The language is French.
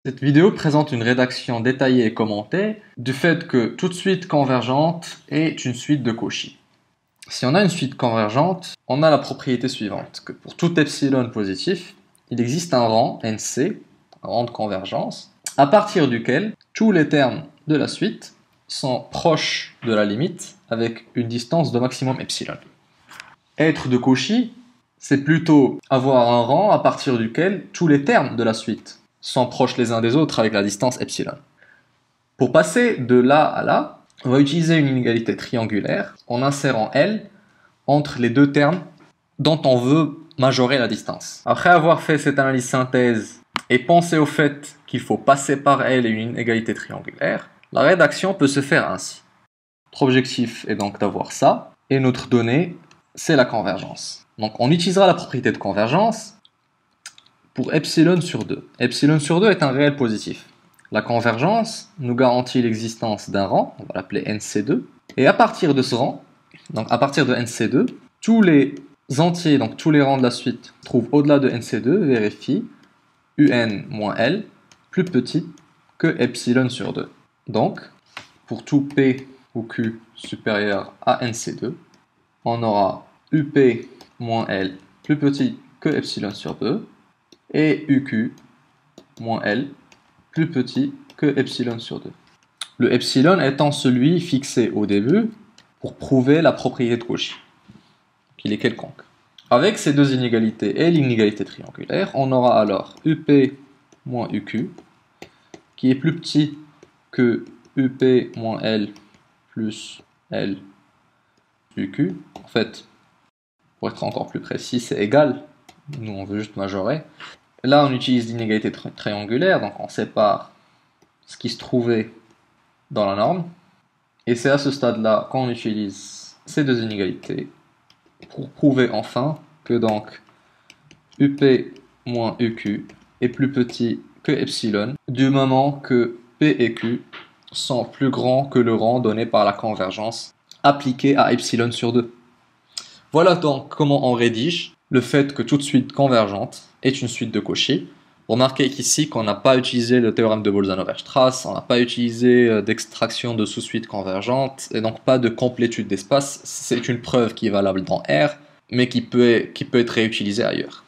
Cette vidéo présente une rédaction détaillée et commentée du fait que toute suite convergente est une suite de Cauchy. Si on a une suite convergente, on a la propriété suivante, que pour tout epsilon positif, il existe un rang NC, un rang de convergence, à partir duquel tous les termes de la suite sont proches de la limite avec une distance de maximum epsilon. Être de Cauchy, c'est plutôt avoir un rang à partir duquel tous les termes de la suite sont proches les uns des autres avec la distance epsilon. Pour passer de là à là, on va utiliser une inégalité triangulaire en insérant L entre les deux termes dont on veut majorer la distance. Après avoir fait cette analyse synthèse et pensé au fait qu'il faut passer par L et une inégalité triangulaire, la rédaction peut se faire ainsi. Notre objectif est donc d'avoir ça, et notre donnée, c'est la convergence. Donc on utilisera la propriété de convergence pour epsilon sur 2. Epsilon sur 2 est un réel positif. La convergence nous garantit l'existence d'un rang, on va l'appeler NC2, et à partir de ce rang, donc à partir de NC2, tous les entiers, donc tous les rangs de la suite, trouvent au-delà de NC2, vérifient UN moins L plus petit que epsilon sur 2. Donc, pour tout P ou Q supérieur à NC2, on aura UP moins L plus petit que epsilon sur 2, et UQ moins L plus petit que epsilon sur 2. Le epsilon étant celui fixé au début pour prouver la propriété de Cauchy, qu'il est quelconque. Avec ces deux inégalités et l'inégalité triangulaire, on aura alors UP moins UQ qui est plus petit que UP moins L plus L UQ. En fait, pour être encore plus précis, c'est égal. Nous, on veut juste majorer. Là, on utilise l'inégalité triangulaire, donc on sépare ce qui se trouvait dans la norme. Et c'est à ce stade-là qu'on utilise ces deux inégalités pour prouver enfin que donc UP moins UQ est plus petit que epsilon du moment que P et Q sont plus grands que le rang donné par la convergence appliquée à epsilon sur 2. Voilà donc comment on rédige le fait que toute suite convergente est une suite de Cauchy. Remarquez ici qu'on n'a pas utilisé le théorème de Bolzano-Weierstrass, on n'a pas utilisé d'extraction de sous-suite convergente, et donc pas de complétude d'espace. C'est une preuve qui est valable dans R, mais qui peut être réutilisée ailleurs.